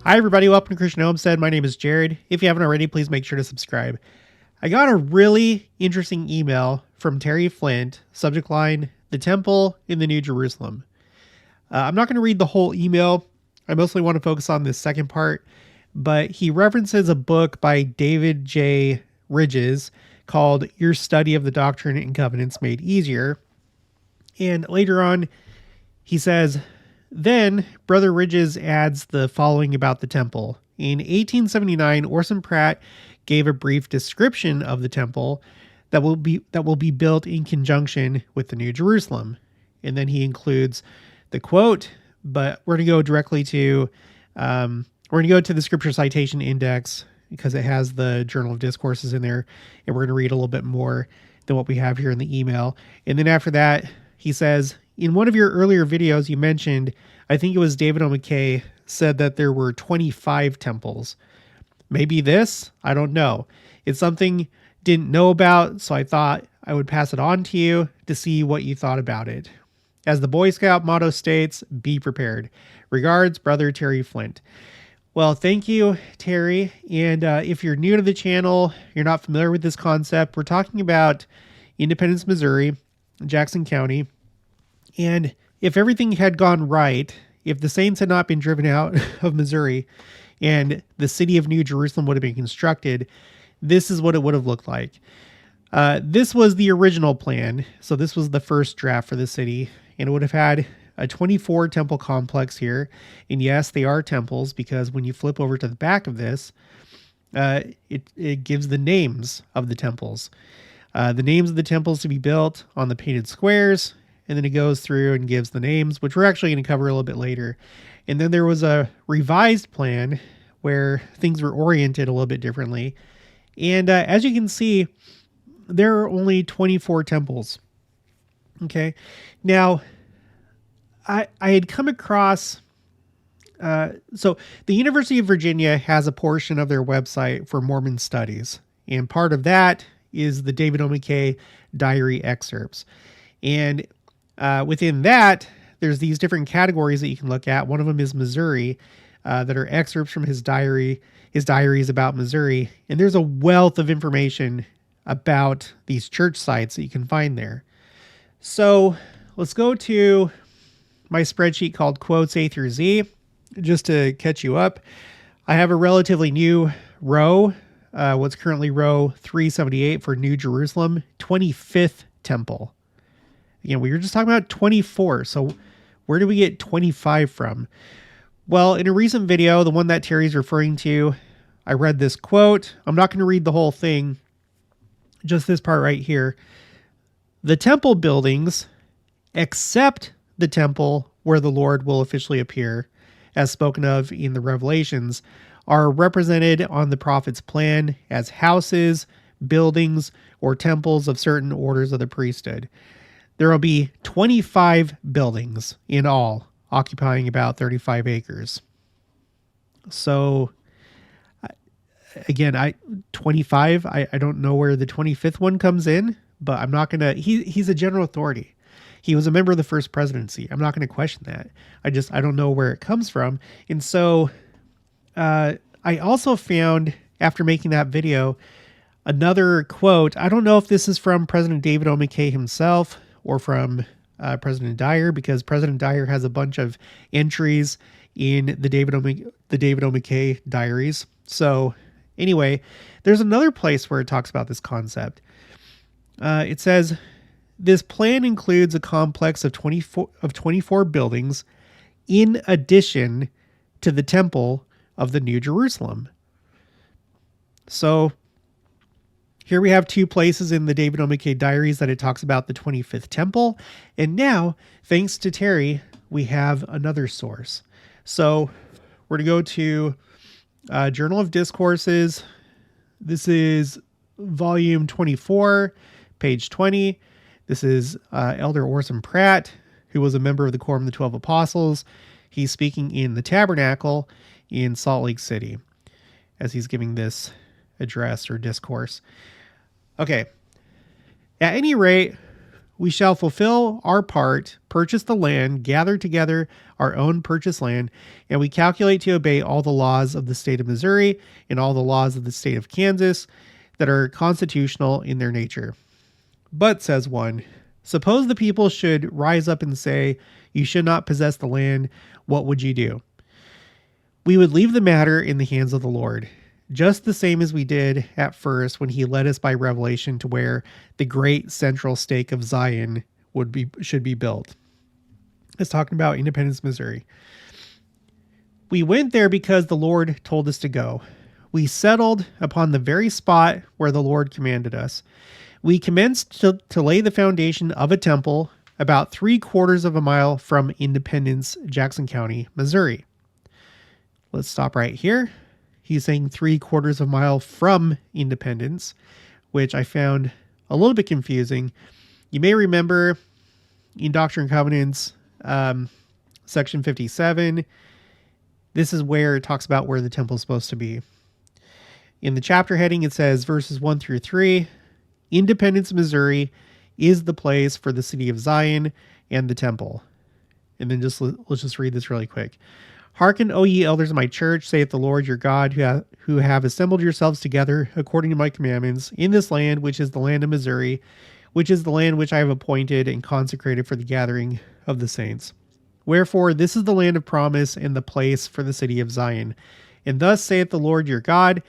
Hi, everybody. Welcome to Christian Homestead. My name is Jared. If you haven't already, please make sure to subscribe. I got a really interesting email from Terry Flint, subject line, the temple in the New Jerusalem. I'm not going to read the whole email. I mostly want to focus on this second part, but he references a book by David J. Ridges called Your Study of the Doctrine and Covenants Made Easier. And later on, he says, then Brother Ridges adds the following about the temple. In 1879, Orson Pratt gave a brief description of the temple that will be built in conjunction with the New Jerusalem. And then he includes the quote, but we're going to go directly to the scripture citation index because it has the Journal of Discourses in there, and we're going to read a little bit more than what we have here in the email. And then after that, he says, in one of your earlier videos, you mentioned, I think it was David O. McKay, said that there were 25 temples. Maybe this? I don't know. It's something didn't know about, so I thought I would pass it on to you to see what you thought about it. As the Boy Scout motto states, be prepared. Regards, Brother Terry Flint. Well, thank you, Terry. And if you're new to the channel, you're not familiar with this concept, we're talking about Independence, Missouri, Jackson County. And if everything had gone right, if the saints had not been driven out of Missouri and the city of New Jerusalem would have been constructed, this is what it would have looked like. This was the original plan. So this was the first draft for the city, and it would have had a 24 temple complex here. And yes, they are temples because when you flip over to the back of this, it gives the names of the temples. The names of the temples to be built on the painted squares. And then it goes through and gives the names, which we're actually going to cover a little bit later. And then there was a revised plan where things were oriented a little bit differently. And as you can see, there are only 24 temples. Okay. Now, I had come across... so the University of Virginia has a portion of their website for Mormon studies. And part of that is the David O. McKay diary excerpts. And within that, there's these different categories that you can look at. One of them is Missouri, that are excerpts from his diaries about Missouri. And there's a wealth of information about these church sites that you can find there. So let's go to my spreadsheet called Quotes A through Z, just to catch you up. I have a relatively new row, what's currently row 378 for New Jerusalem, 25th temple. You know, we were just talking about 24. So where do we get 25 from? Well, in a recent video, the one that Terry's referring to, I read this quote. I'm not going to read the whole thing, just this part right here. The temple buildings, except the temple where the Lord will officially appear, as spoken of in the Revelations, are represented on the prophet's plan as houses, buildings, or temples of certain orders of the priesthood. There will be 25 buildings in all, occupying about 35 acres. So, again, 25, I don't know where the 25th one comes in, but I'm not going to... He's a general authority. He was a member of the first presidency. I'm not going to question that. I don't know where it comes from. And so, I also found, after making that video, another quote. I don't know if this is from President David O. McKay himself, or from President Dyer, because President Dyer has a bunch of entries in the David O. McKay diaries. So anyway, there's another place where it talks about this concept. It says, this plan includes a complex of 24 buildings in addition to the temple of the New Jerusalem. So here we have two places in the David O. McKay diaries that it talks about the 25th temple. And now, thanks to Terry, we have another source. So we're going to go to Journal of Discourses. This is volume 24, page 20. This is Elder Orson Pratt, who was a member of the Quorum of the 12 Apostles. He's speaking in the Tabernacle in Salt Lake City as he's giving this address or discourse. Okay. At any rate, We shall fulfill our part, purchase the land, gather together our own purchased land, and we calculate to obey all the laws of the state of Missouri and all the laws of the state of Kansas that are constitutional in their nature. But, says one, suppose the people should rise up and say, you should not possess the land, what would you do? We would leave the matter in the hands of the Lord, just the same as we did at first when he led us by revelation to where the great central stake of Zion should be built. It's talking about Independence, Missouri. We went there because the Lord told us to go. We settled upon the very spot where the Lord commanded us. We commenced to lay the foundation of a temple about 3/4 of a mile from Independence, Jackson County, Missouri. Let's stop right here. He's saying 3/4 of a mile from Independence, which I found a little bit confusing. You may remember in Doctrine and Covenants, section 57, this is where it talks about where the temple is supposed to be. In the chapter heading, it says verses 1 through 3, Independence, Missouri is the place for the city of Zion and the temple. And then let's just read this really quick. Hearken, O ye elders of my church, saith the Lord your God, who have assembled yourselves together according to my commandments in this land, which is the land of Missouri, which is the land which I have appointed and consecrated for the gathering of the saints. Wherefore, this is the land of promise and the place for the city of Zion. And thus saith the Lord your God,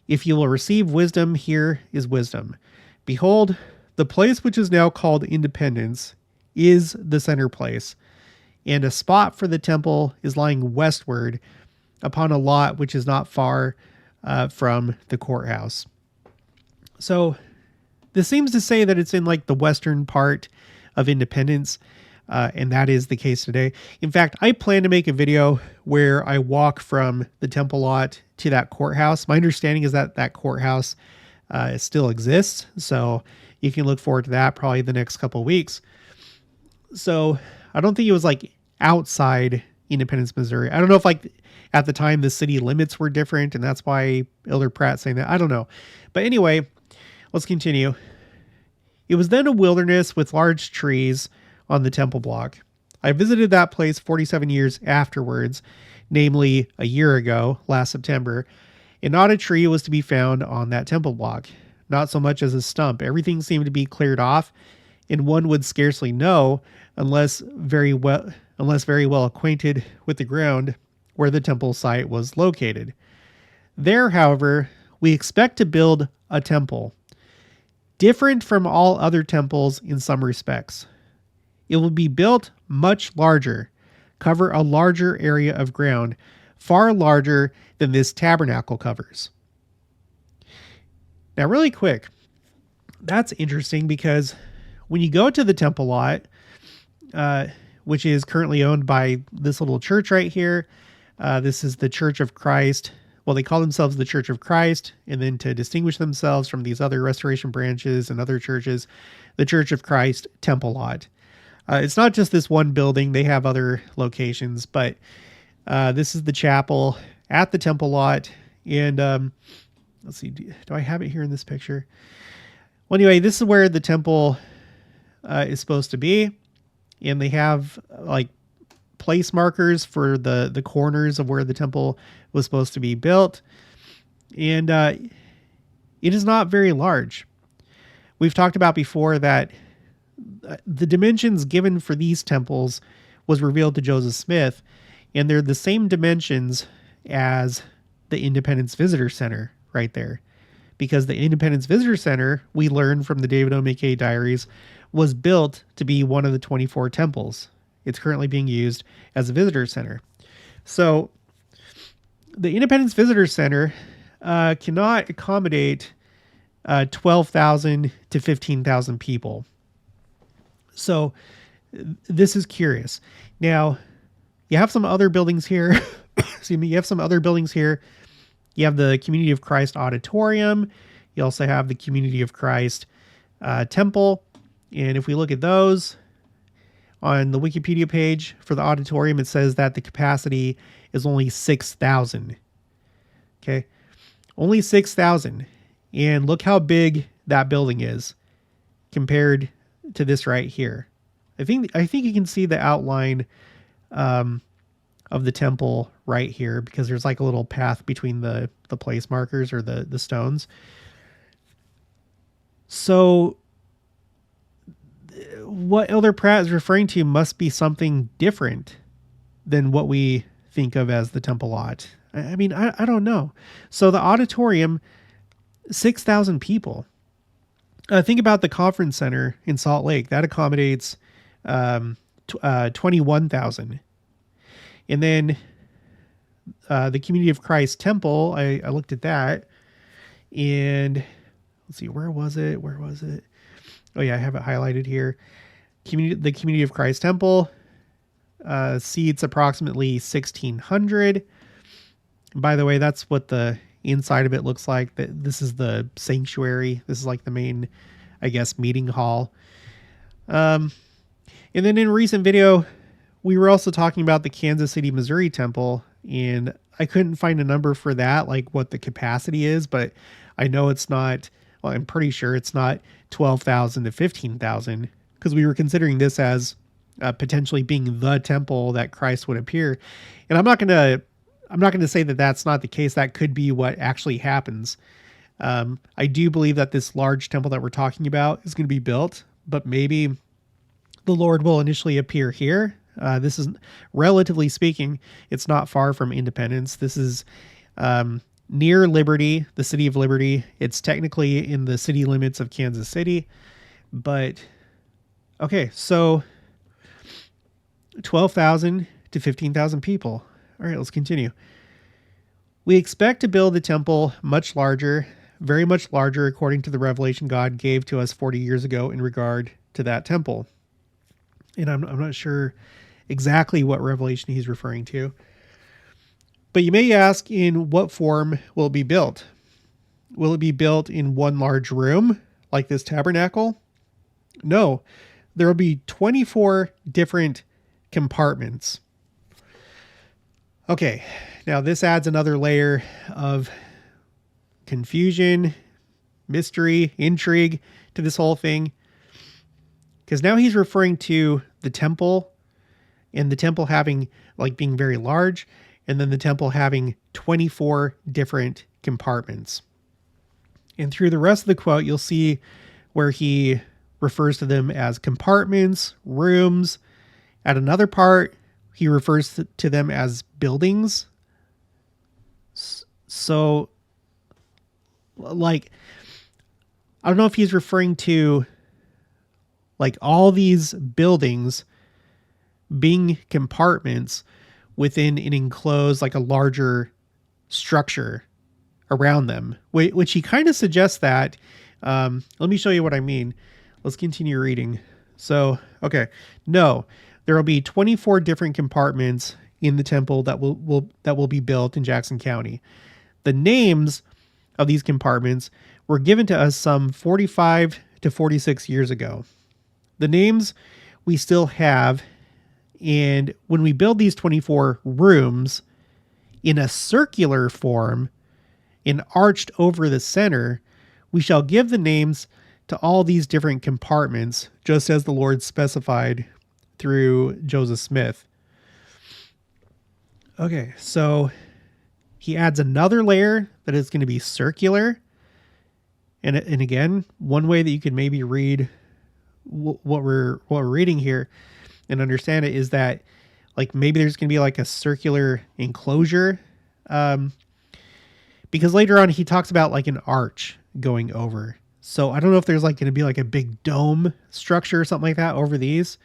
if you will receive wisdom, here is wisdom. Behold, the place which is now called Independence is the center place, and a spot for the temple is lying westward upon a lot which is not far from the courthouse. So this seems to say that it's in like the western part of Independence, and that is the case today. In fact, I plan to make a video where I walk from the temple lot to that courthouse. My understanding is that that courthouse still exists, so you can look forward to that probably the next couple of weeks. So I don't think it was like outside Independence, Missouri. I don't know if like at the time the city limits were different and that's why Elder Pratt saying that. I don't know. But anyway, let's continue. It was then a wilderness with large trees on the temple block. I visited that place 47 years afterwards, namely a year ago, last September, and not a tree was to be found on that temple block, not so much as a stump. Everything seemed to be cleared off, and one would scarcely know unless very well acquainted with the ground where the temple site was located. There, however, we expect to build a temple, different from all other temples in some respects. It will be built much larger, cover a larger area of ground, far larger than this tabernacle covers. Now, really quick, that's interesting because when you go to the temple lot, which is currently owned by this little church right here. This is the Church of Christ. Well, they call themselves the Church of Christ, and then to distinguish themselves from these other restoration branches and other churches, the Church of Christ temple lot. It's not just this one building. They have other locations, but this is the chapel at the temple lot. And let's see, do I have it here in this picture? Well, anyway, this is where the temple is supposed to be. And they have like place markers for the corners of where the temple was supposed to be built. And it is not very large. We've talked about before that the dimensions given for these temples was revealed to Joseph Smith, and they're the same dimensions as the Independence Visitor Center right there. Because the Independence Visitor Center, we learned from the David O. McKay diaries, was built to be one of the 24 temples. It's currently being used as a visitor center. So the Independence Visitor Center cannot accommodate 12,000 to 15,000 people. So this is curious. Now, you have some other buildings here. Excuse me. You have some other buildings here. You have the Community of Christ Auditorium. You also have the Community of Christ Temple. And if we look at those on the Wikipedia page for the auditorium, it says that the capacity is only 6,000. Okay. Only 6,000. And look how big that building is compared to this right here. I think you can see the outline of the temple right here, because there's like a little path between the place markers, or the stones. So what Elder Pratt is referring to must be something different than what we think of as the temple lot. I mean, I don't know. So the auditorium, 6,000 people. Think about the conference center in Salt Lake. That accommodates 21,000. And then the Community of Christ Temple, I looked at that. And let's see, where was it? Oh, yeah, I have it highlighted here. The Community of Christ Temple seats approximately 1,600. By the way, that's what the inside of it looks like. This is the sanctuary. This is like the main, I guess, meeting hall. And then in a recent video, we were also talking about the Kansas City, Missouri temple, and I couldn't find a number for that, like what the capacity is, but I know it's not, well, I'm pretty sure it's not 12,000 to 15,000, because we were considering this as potentially being the temple that Christ would appear. And I'm not going to say that that's not the case. That could be what actually happens. I do believe that this large temple that we're talking about is going to be built, but maybe the Lord will initially appear here. This is, relatively speaking, it's not far from Independence. This is near Liberty, the city of Liberty. It's technically in the city limits of Kansas City, but okay, so 12,000 to 15,000 people. All right, let's continue. We expect to build the temple much larger, very much larger, according to the revelation God gave to us 40 years ago in regard to that temple. And I'm not sure exactly what revelation he's referring to. But you may ask, in what form will it be built? Will it be built in one large room, like this tabernacle? No, there will be 24 different compartments. Okay, now this adds another layer of confusion, mystery, intrigue to this whole thing. Because now he's referring to the temple, and the temple having, like, being very large, and then the temple having 24 different compartments. And through the rest of the quote, you'll see where he refers to them as compartments, rooms. At another part, he refers to them as buildings. So, like, I don't know if he's referring to, like, all these buildings being compartments within an enclosed, like a larger structure around them, which he kind of suggests that. Let me show you what I mean. Let's continue reading. So, okay, no, there will be 24 different compartments in the temple that will be built in Jackson County. The names of these compartments were given to us some 45 to 46 years ago. The names we still have, and when we build these 24 rooms in a circular form and arched over the center, we shall give the names to all these different compartments, just as the Lord specified through Joseph Smith. Okay, so he adds another layer that is going to be circular. And again, one way that you could maybe read what we're reading here and understand it is that, like, maybe there's going to be like a circular enclosure, because later on he talks about like an arch going over. So I don't know if there's like going to be like a big dome structure or something like that over these.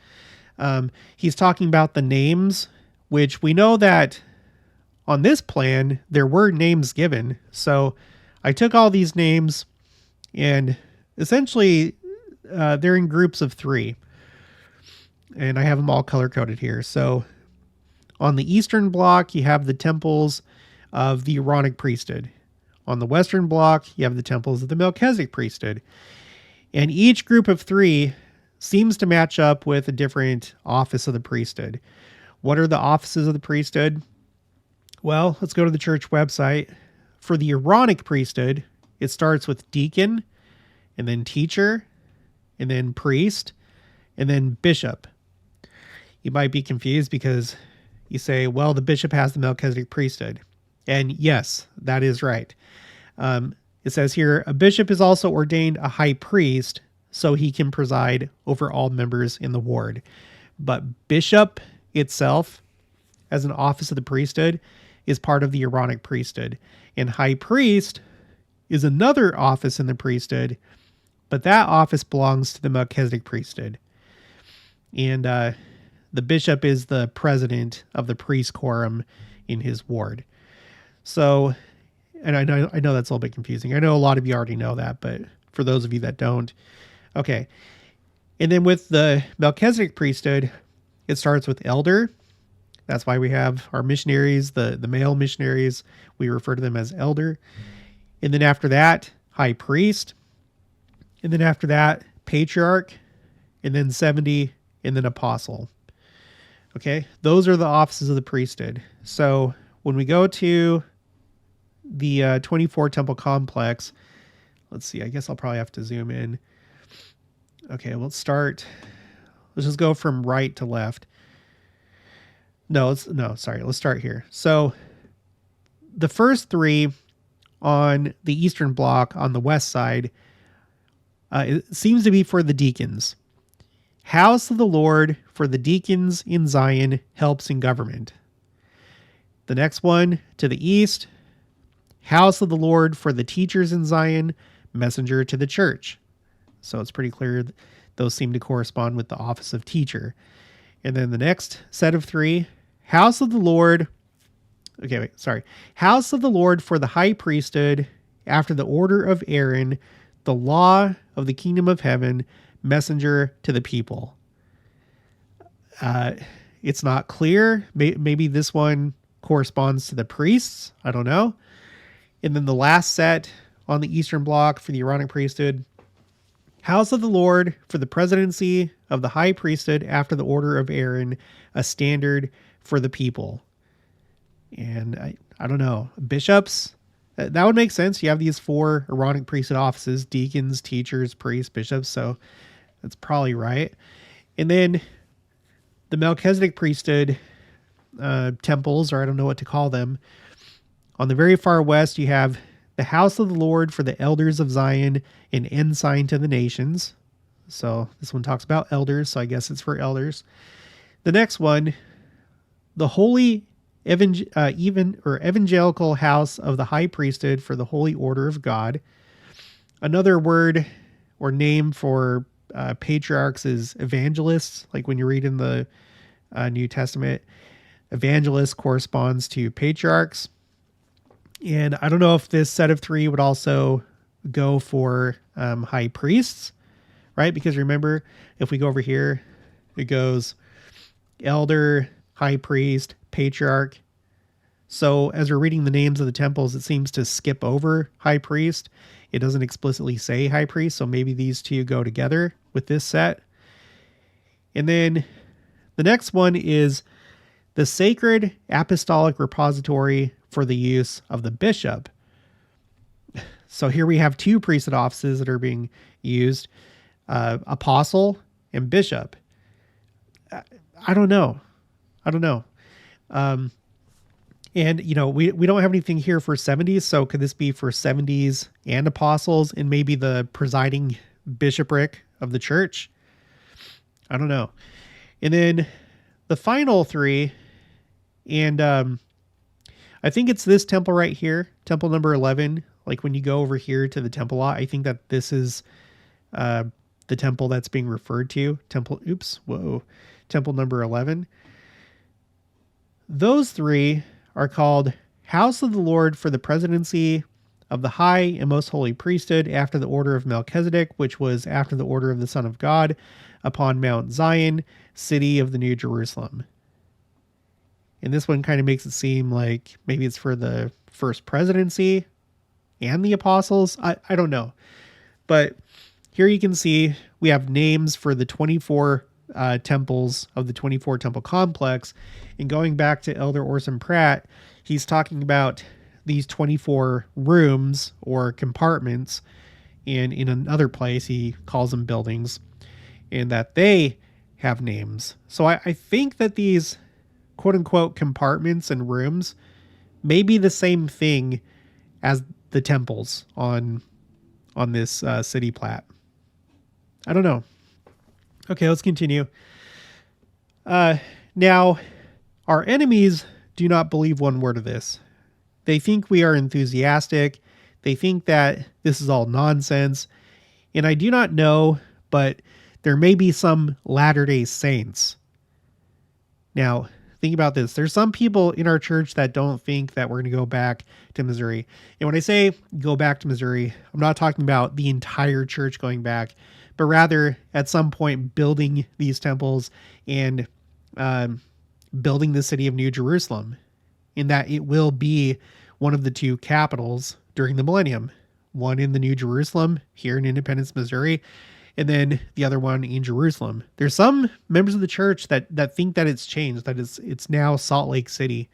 He's talking about the names, which we know that on this plan there were names given. So I took all these names, and essentially they're in groups of 3. And I have them all color-coded here. So on the eastern block, you have the temples of the Aaronic priesthood. On the western block, you have the temples of the Melchizedek priesthood. And each group of 3 seems to match up with a different office of the priesthood. What are the offices of the priesthood? Well, let's go to the church website. For the Aaronic priesthood, it starts with deacon, and then teacher, and then priest. And then bishop. You might be confused because you say, well, the bishop has the Melchizedek priesthood. And yes, that is right. It says here, a bishop is also ordained a high priest so he can preside over all members in the ward. But bishop itself, as an office of the priesthood, is part of the Aaronic priesthood. And high priest is another office in the priesthood, but that office belongs to the Melchizedek priesthood. And the bishop is the president of the priest quorum in his ward. So, and I know that's a little bit confusing. I know a lot of you already know that, but for those of you that don't, okay. And then with the Melchizedek priesthood, it starts with elder. That's why we have our missionaries, the male missionaries. We refer to them as elder. And then after that, high priest. And then after that, patriarch. And then 70, and then apostle. Okay, those are the offices of the priesthood. So when we go to the 24 temple complex, let's see, I guess I'll probably have to zoom in. Okay, let's just go from right to left. Let's start here. So the first three on the eastern block on the west side, it seems to be for the deacons. House of the Lord for the deacons in Zion, helps in government. The next one to the east, house of the Lord for the teachers in Zion, messenger to the church. So it's pretty clear those seem to correspond with the office of teacher. And then the next set of three, house of the Lord. House of the Lord for the high priesthood, after the order of Aaron, the law of the kingdom of heaven, messenger to the people. It's not clear. Maybe this one corresponds to the priests. I don't know. And then the last set on the eastern block for the Aaronic priesthood, house of the Lord for the presidency of the high priesthood after the order of Aaron, a standard for the people. And I don't know, bishops, that would make sense. You have these four Aaronic priesthood offices, deacons, teachers, priests, bishops. So that's probably right. And then the Melchizedek priesthood temples, or I don't know what to call them. On the very far west, you have the house of the Lord for the elders of Zion, an ensign to the nations. So this one talks about elders, so I guess it's for elders. The next one, the holy evangelical house of the high priesthood for the holy order of God. Another word or name for patriarchs is evangelists. Like when you read in the New Testament, evangelist corresponds to patriarchs. And I don't know if this set of three would also go for high priests, right? Because remember, if we go over here, it goes elder, high priest, patriarch. So as we're reading the names of the temples, it seems to skip over high priest. It doesn't explicitly say high priest, so maybe these two go together with this set. And then the next one is the sacred apostolic repository for the use of the bishop. So here we have two priesthood offices that are being used, apostle and bishop. I don't know. And, we don't have anything here for 70s. So could this be for 70s and apostles and maybe the presiding bishopric of the church? I don't know. And then the final three, and I think it's this temple right here, temple number 11. Like when you go over here to the temple lot, I think that this is the temple that's being referred to. Temple number 11. Those three are called House of the Lord for the presidency of the high and most holy priesthood after the order of Melchizedek, which was after the order of the Son of God, upon Mount Zion, city of the New Jerusalem. And this one kind of makes it seem like maybe it's for the first presidency and the apostles. I don't know. But here you can see we have names for the 24 temples of the 24 temple complex. And going back to Elder Orson Pratt, he's talking about these 24 rooms or compartments. And in another place, he calls them buildings. and that they have names. So I think that these quote unquote compartments and rooms may be the same thing as the temples on this city Plat. I don't know. Okay, let's continue. Now, our enemies do not believe one word of this. They think we are enthusiastic. They think that this is all nonsense. And I do not know, but there may be some Latter-day Saints. Now, think about this. There's some people in our church that don't think that we're going to go back to Missouri. And when I say go back to Missouri, I'm not talking about the entire church going back, but rather at some point building these temples and building the city of New Jerusalem, in that it will be one of the two capitals during the millennium, one in the New Jerusalem here in Independence, Missouri, and then the other one in Jerusalem. There's some members of the church that think that it's changed, that it's now Salt Lake City.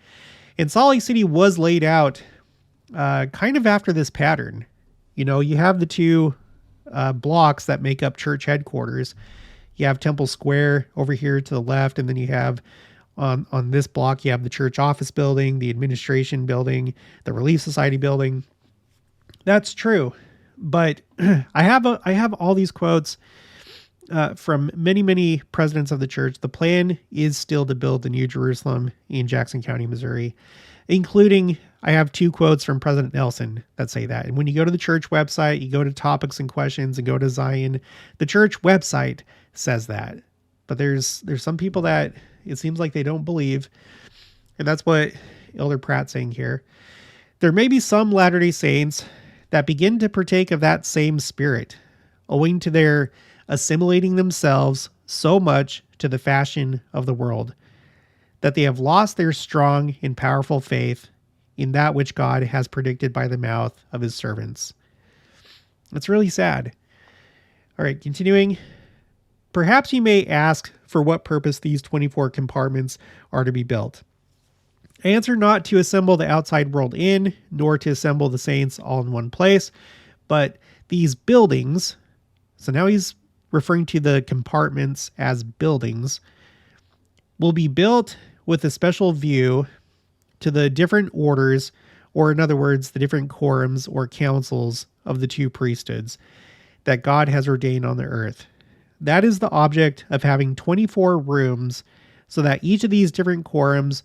And Salt Lake City was laid out kind of after this pattern. You know, you have the two blocks that make up church headquarters. You have Temple Square over here to the left, and then you have on this block, you have the church office building, the administration building, the Relief Society building. That's true. But I have all these quotes from many presidents of the church. The plan is still to build the New Jerusalem in Jackson County, Missouri, including, I have two quotes from President Nelson that say that. And when you go to the church website, you go to topics and questions and go to Zion, the church website says that. But there's some people that it seems like they don't believe. And that's what Elder Pratt's saying here. There may be some Latter-day Saints that begin to partake of that same spirit, owing to their assimilating themselves so much to the fashion of the world, that they have lost their strong and powerful faith in that which God has predicted by the mouth of his servants. It's really sad. All right, continuing. Perhaps you may ask for what purpose these 24 compartments are to be built. Answer: not to assemble the outside world in, nor to assemble the saints all in one place, but these buildings, so now he's referring to the compartments as buildings, will be built with a special view to the different orders, or in other words, the different quorums or councils of the two priesthoods that God has ordained on the earth. That is the object of having 24 rooms, so that each of these different quorums,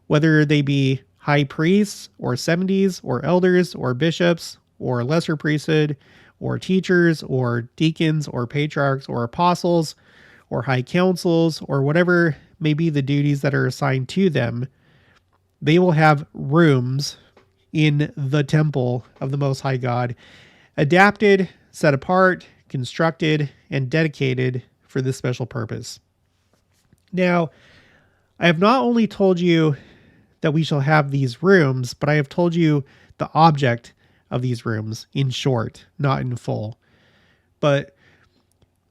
whether they be high priests or 70s or elders or bishops or lesser priesthood or teachers or deacons or patriarchs or apostles or high councils or whatever may be the duties that are assigned to them, they will have rooms in the temple of the Most High God, adapted, set apart, constructed, and dedicated for this special purpose. Now, I have not only told you that we shall have these rooms, but I have told you the object of these rooms in short, not in full. But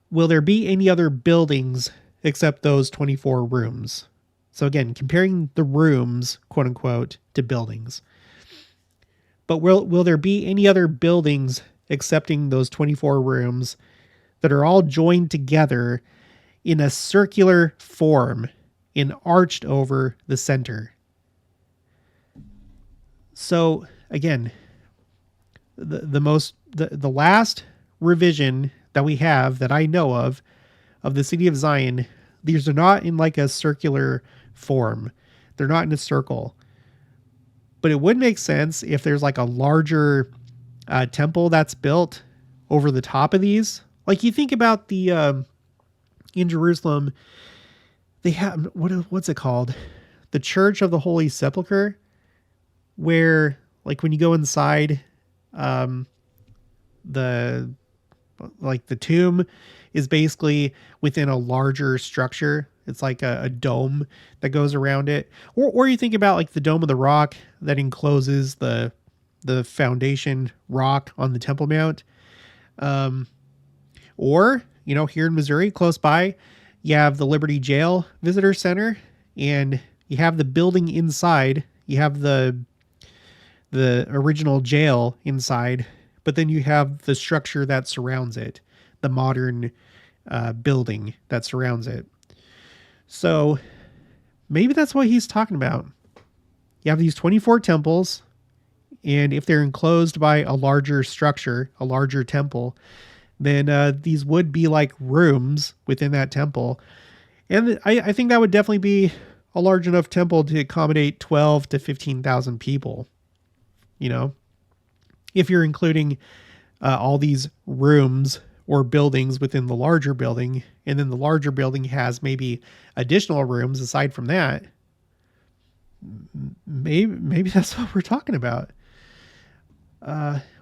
will there be any other buildings except those 24 rooms? So again, comparing the rooms, quote unquote, to buildings. But will there be any other buildings excepting those 24 rooms that are all joined together in a circular form and arched over the center? So again, the last revision that we have that I know of the city of Zion, these are not in like a circular form. They're not in a circle. But it would make sense if there's like a larger temple that's built over the top of these. Like you think about the in Jerusalem, they have what's it called? The Church of the Holy Sepulchre, where like when you go inside, the tomb is basically within a larger structure. It's like a dome that goes around it. Or you think about like the Dome of the Rock that encloses the foundation rock on the Temple Mount. Or, you know, here in Missouri, close by, you have the Liberty Jail Visitor Center, and you have the building inside. You have the original jail inside, but then you have the structure that surrounds it, the modern building that surrounds it. So maybe that's what he's talking about. You have these 24 temples, and if they're enclosed by a larger structure, a larger temple, then these would be like rooms within that temple. And I think that would definitely be a large enough temple to accommodate 12 to 15,000 people. You know, if you're including all these rooms or buildings within the larger building, and then the larger building has maybe additional rooms aside from that, maybe that's what we're talking about.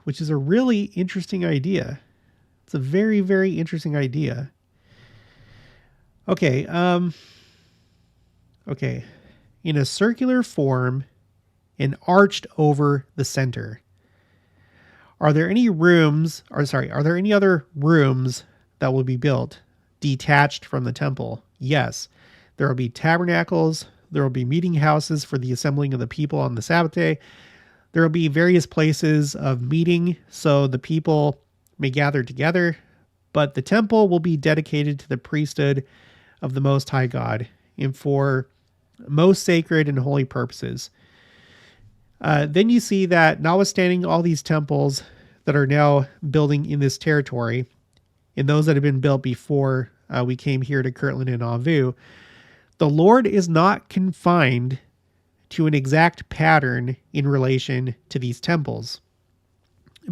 Which is a really interesting idea. It's a very, very interesting idea. Okay. Okay. In a circular form and arched over the center. Are there any other rooms that will be built detached from the temple? Yes. There will be tabernacles. There will be meeting houses for the assembling of the people on the Sabbath day. There will be various places of meeting so the people may gather together, but the temple will be dedicated to the priesthood of the Most High God and for most sacred and holy purposes. Then you see that notwithstanding all these temples that are now building in this territory, and those that have been built before we came here to Kirtland and Nauvoo, the Lord is not confined to an exact pattern in relation to these temples,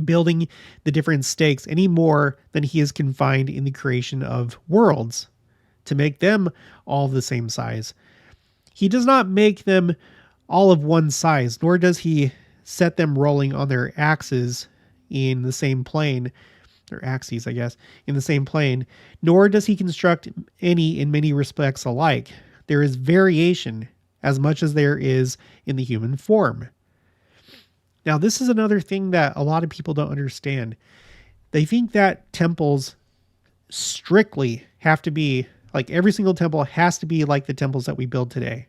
building the different stakes any more than he is confined in the creation of worlds to make them all the same size. He does not make them all of one size, nor does he set them rolling on their axes in the same plane, or axes, I guess, in the same plane, nor does he construct any in many respects alike. There is variation as much as there is in the human form. Now, this is another thing that a lot of people don't understand. They think that temples strictly have to be, like every single temple has to be like the temples that we build today.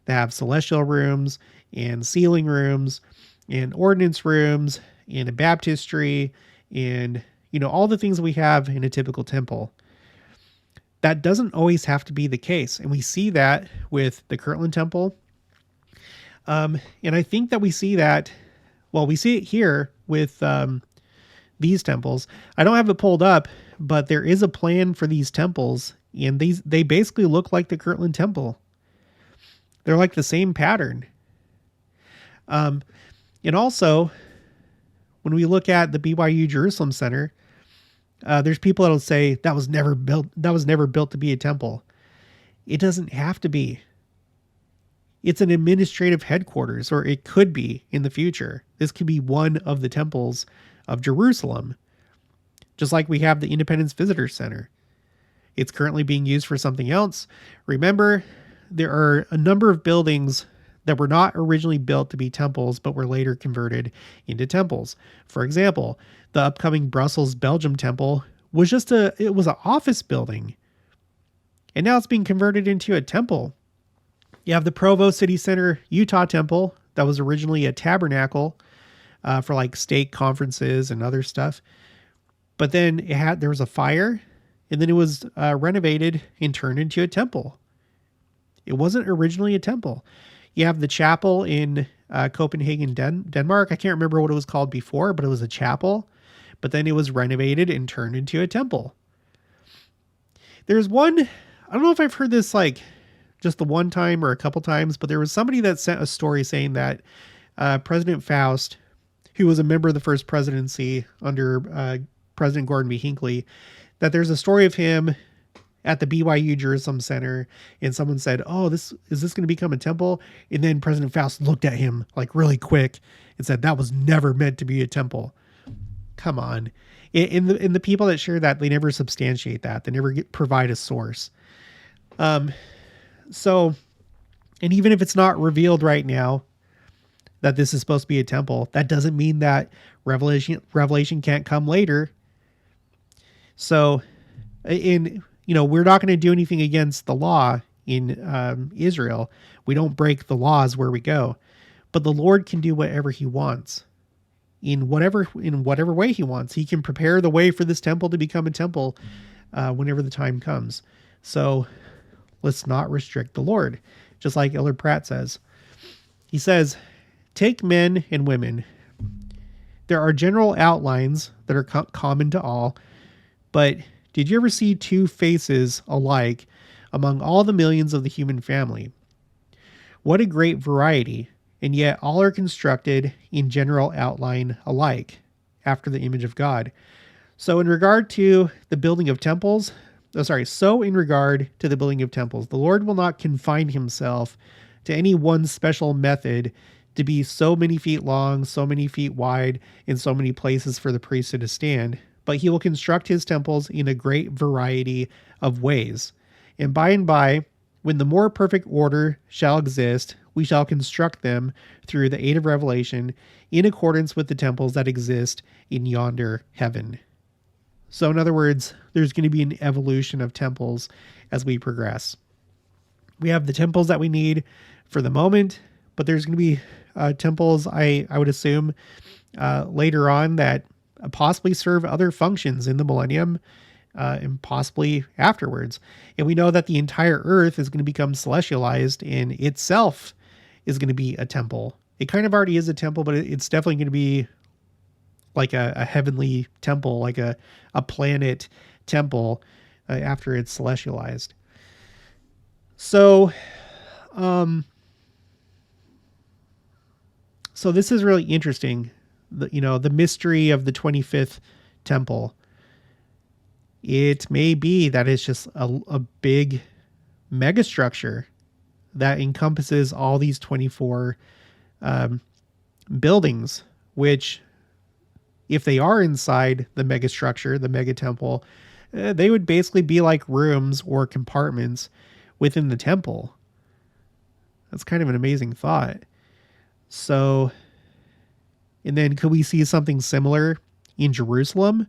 They have celestial rooms and sealing rooms and ordinance rooms and a baptistry and, all the things we have in a typical temple. That doesn't always have to be the case. And we see that with the Kirtland Temple. And I think that we see that, we see it here with these temples. I don't have it pulled up, but there is a plan for these temples. And they basically look like the Kirtland Temple. They're like the same pattern. And also, when we look at the BYU Jerusalem Center, there's people that'll say that was never built to be a temple. It doesn't have to be. It's an administrative headquarters, or it could be in the future. This could be one of the temples of Jerusalem, just like we have the Independence Visitor Center. It's currently being used for something else. Remember, there are a number of buildings that were not originally built to be temples, but were later converted into temples. For example, the upcoming Brussels, Belgium temple was it was an office building. And now it's being converted into a temple. You have the Provo City Center, Utah temple that was originally a tabernacle for like state conferences and other stuff. But then there was a fire, and then it was renovated and turned into a temple. It wasn't originally a temple. You have the chapel in Copenhagen, Denmark. I can't remember what it was called before, but it was a chapel. But then it was renovated and turned into a temple. There's one, I don't know if I've heard this like just the one time or a couple times, but there was somebody that sent a story saying that President Faust, who was a member of the first presidency under President Gordon B. Hinckley, that there's a story of him at the BYU Jerusalem Center, and someone said, is this going to become a temple? And then President Faust looked at him like really quick and said, that was never meant to be a temple. Come on. And the people that share that, they never substantiate that. They never provide a source. So, and even if it's not revealed right now that this is supposed to be a temple, that doesn't mean that revelation can't come later. So, we're not going to do anything against the law in Israel. We don't break the laws where we go, but the Lord can do whatever he wants in whatever way he wants. He can prepare the way for this temple to become a temple whenever the time comes. So let's not restrict the Lord, just like Elder Pratt says. He says, take men and women. There are general outlines that are common to all, but did you ever see two faces alike among all the millions of the human family? What a great variety, and yet all are constructed in general outline alike, after the image of God. So in regard to the building of temples, the Lord will not confine himself to any one special method to be so many feet long, so many feet wide, and so many places for the priesthood to stand, but he will construct his temples in a great variety of ways. And by, when the more perfect order shall exist, we shall construct them through the aid of revelation in accordance with the temples that exist in yonder heaven. So in other words, there's going to be an evolution of temples as we progress. We have the temples that we need for the moment, but there's going to be temples, I would assume, later on that possibly serve other functions in the millennium and possibly afterwards. And we know that the entire earth is going to become celestialized and itself is going to be a temple. It kind of already is a temple, but it's definitely going to be like a heavenly temple, like a planet temple after it's celestialized. So, so this is really interesting. The mystery of the 25th temple. It may be that it's just a big megastructure that encompasses all these 24 buildings, which, if they are inside the megastructure, the mega temple, they would basically be like rooms or compartments within the temple. That's kind of an amazing thought. So, and then could we see something similar in Jerusalem?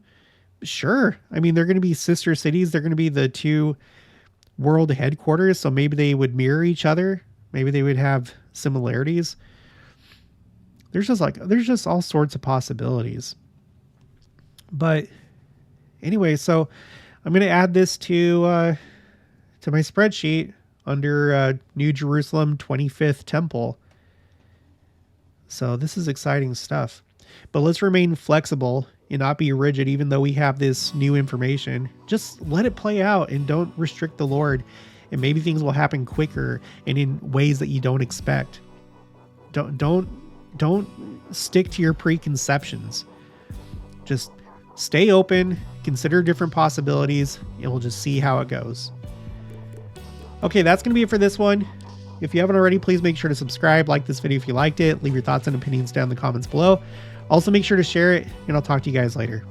Sure. I mean, they're going to be sister cities. They're going to be the two world headquarters. So maybe they would mirror each other. Maybe they would have similarities. There's just all sorts of possibilities. But anyway, so I'm going to add this to my spreadsheet under New Jerusalem 25th Temple. So this is exciting stuff. But let's remain flexible and not be rigid, even though we have this new information. Just let it play out and don't restrict the Lord. And maybe things will happen quicker and in ways that you don't expect. Don't stick to your preconceptions. Just stay open, consider different possibilities, and we'll just see how it goes. Okay, that's going to be it for this one. If you haven't already, please make sure to subscribe, like this video if you liked it, leave your thoughts and opinions down in the comments below. Also, make sure to share it, and I'll talk to you guys later.